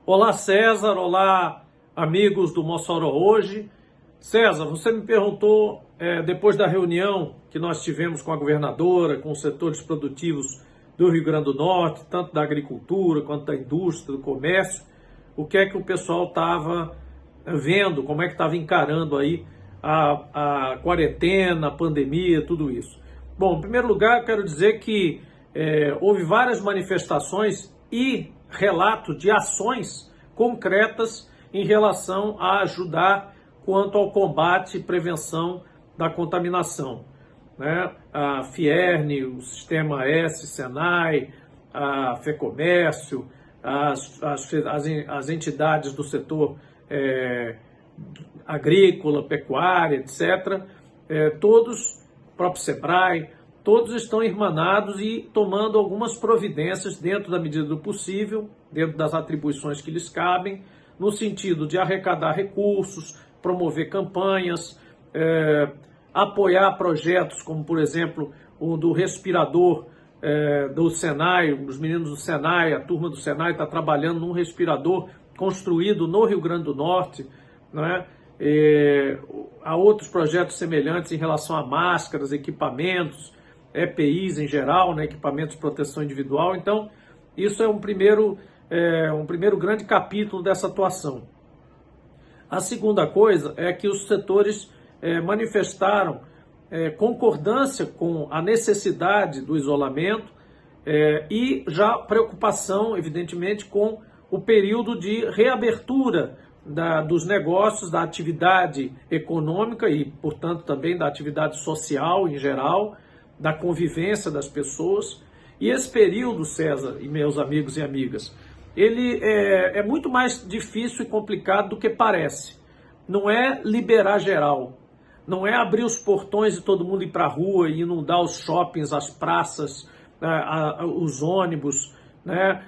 Olá, César. Olá, amigos do Mossoró Hoje. César, você me perguntou, depois da reunião que nós tivemos com a governadora, com os setores produtivos do Rio Grande do Norte, tanto da agricultura quanto da indústria, do comércio, o que é que o pessoal estava vendo, como é que estava encarando aí a quarentena, a pandemia, tudo isso. Bom, em primeiro lugar, eu quero dizer que houve várias manifestações e relatos de ações concretas em relação a ajudar quanto ao combate e prevenção da contaminação, né? A Fierne, o Sistema S, Senai, a FEComércio, as entidades do setor agrícola, pecuária, etc., todos, o próprio SEBRAE, todos estão irmanados e tomando algumas providências dentro da medida do possível, dentro das atribuições que lhes cabem, no sentido de arrecadar recursos, promover campanhas, apoiar projetos como, por exemplo, o do respirador do Senai. Os meninos do Senai, a turma do Senai está trabalhando num respirador construído no Rio Grande do Norte, né? Há outros projetos semelhantes em relação a máscaras, equipamentos, EPIs em geral, né, equipamentos de proteção individual. Então, isso é um primeiro grande capítulo dessa atuação. A segunda coisa é que os setores manifestaram concordância com a necessidade do isolamento e já preocupação, evidentemente, com o período de reabertura dos negócios, da atividade econômica e, portanto, também da atividade social em geral, da convivência das pessoas. E esse período, César e meus amigos e amigas, ele é muito mais difícil e complicado do que parece. Não é liberar geral, não é abrir os portões e todo mundo ir para a rua e inundar os shoppings, as praças, os ônibus, né,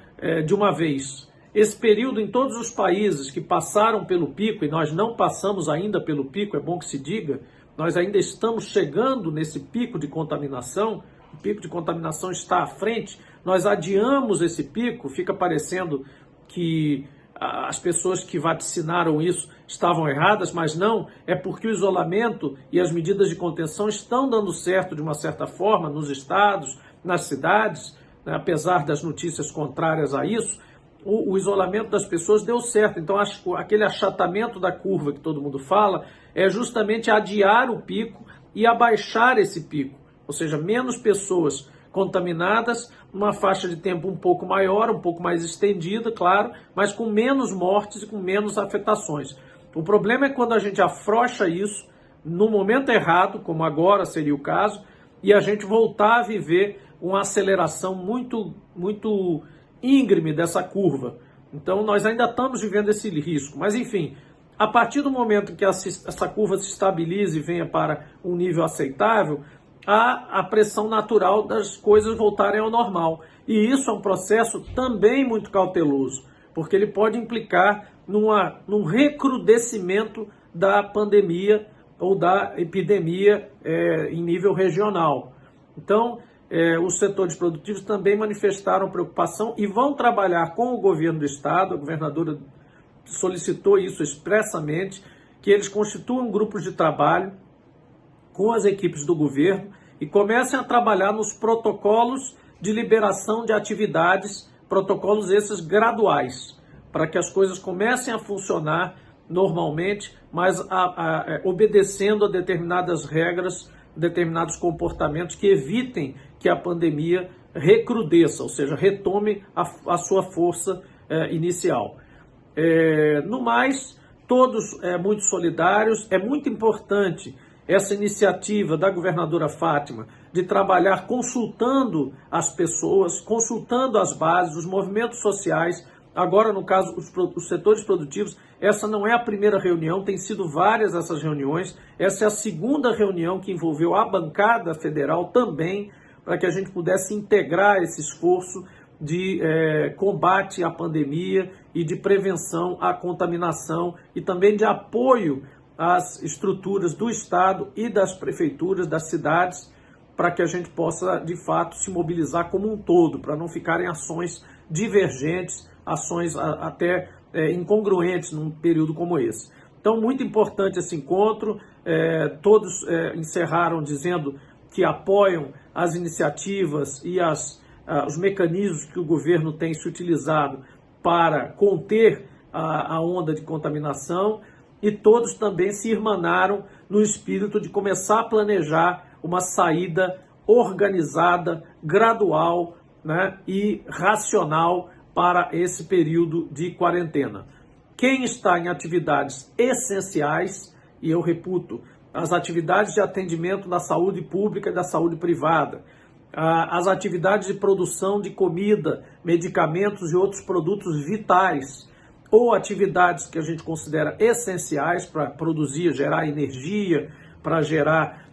de uma vez. Esse período em todos os países que passaram pelo pico, e nós não passamos ainda pelo pico, é bom que se diga, nós ainda estamos chegando nesse pico de contaminação, o pico de contaminação está à frente, nós adiamos esse pico, fica parecendo que as pessoas que vaticinaram isso estavam erradas, mas não, é porque o isolamento e as medidas de contenção estão dando certo de uma certa forma nos estados, nas cidades, né? Apesar das notícias contrárias a isso, o isolamento das pessoas deu certo. Então, aquele achatamento da curva que todo mundo fala é justamente adiar o pico e abaixar esse pico. Ou seja, menos pessoas contaminadas, numa faixa de tempo um pouco maior, um pouco mais estendida, claro, mas com menos mortes e com menos afetações. O problema é quando a gente afrouxa isso no momento errado, como agora seria o caso, e a gente voltar a viver uma aceleração muito íngreme dessa curva. Então, nós ainda estamos vivendo esse risco. Mas, enfim, a partir do momento que essa curva se estabilize e venha para um nível aceitável, a pressão natural das coisas voltarem ao normal. E isso é um processo também muito cauteloso, porque ele pode implicar num recrudescimento da pandemia ou da epidemia em nível regional. Então, os setores produtivos também manifestaram preocupação e vão trabalhar com o governo do estado. A governadora solicitou isso expressamente, que eles constituam grupos de trabalho com as equipes do governo e comecem a trabalhar nos protocolos de liberação de atividades, protocolos esses graduais, para que as coisas comecem a funcionar normalmente, mas obedecendo a determinadas regras, determinados comportamentos que evitem que a pandemia recrudesça, ou seja, retome a sua força inicial. No mais, todos muito solidários. É muito importante essa iniciativa da governadora Fátima de trabalhar consultando as pessoas, consultando as bases, os movimentos sociais. Agora, no caso, os setores produtivos, essa não é a primeira reunião, tem sido várias essas reuniões. Essa é a segunda reunião que envolveu a bancada federal também, para que a gente pudesse integrar esse esforço de combate à pandemia e de prevenção à contaminação e também de apoio às estruturas do Estado e das prefeituras, das cidades, para que a gente possa, de fato, se mobilizar como um todo, para não ficarem ações divergentes, ações até incongruentes num período como esse. Então, muito importante esse encontro, todos encerraram dizendo que apoiam as iniciativas e os mecanismos que o governo tem se utilizado para conter a onda de contaminação, e todos também se irmanaram no espírito de começar a planejar uma saída organizada, gradual, né, e racional para esse período de quarentena. Quem está em atividades essenciais, e eu reputo, as atividades de atendimento da saúde pública e da saúde privada, as atividades de produção de comida, medicamentos e outros produtos vitais, ou atividades que a gente considera essenciais para produzir, gerar energia, para gerar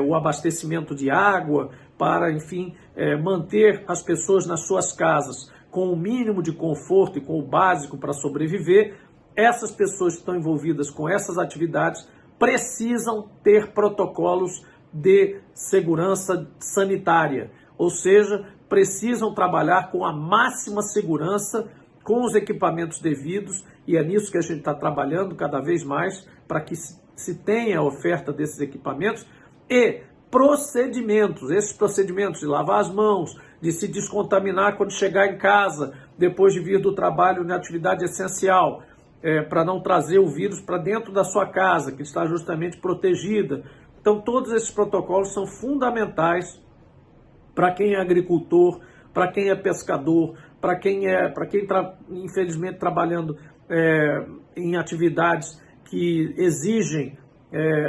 o abastecimento de água, para, enfim, manter as pessoas nas suas casas com o mínimo de conforto e com o básico para sobreviver. Essas pessoas que estão envolvidas com essas atividades precisam ter protocolos de segurança sanitária, ou seja, precisam trabalhar com a máxima segurança, com os equipamentos devidos, e é nisso que a gente está trabalhando cada vez mais, para que se tenha a oferta desses equipamentos e procedimentos, esses procedimentos de lavar as mãos, de se descontaminar quando chegar em casa, depois de vir do trabalho na atividade essencial, para não trazer o vírus para dentro da sua casa, que está justamente protegida. Então, todos esses protocolos são fundamentais para quem é agricultor, para quem é pescador, para quem está, infelizmente, trabalhando em atividades que exigem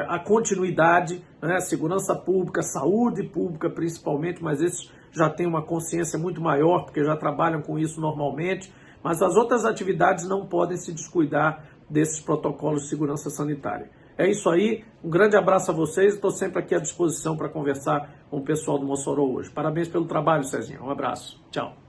a continuidade, né? Segurança pública, saúde pública principalmente, mas esses já têm uma consciência muito maior, porque já trabalham com isso normalmente, mas as outras atividades não podem se descuidar desses protocolos de segurança sanitária. É isso aí, um grande abraço a vocês, estou sempre aqui à disposição para conversar com o pessoal do Mossoró hoje. Parabéns pelo trabalho, Cezinha, um abraço, tchau.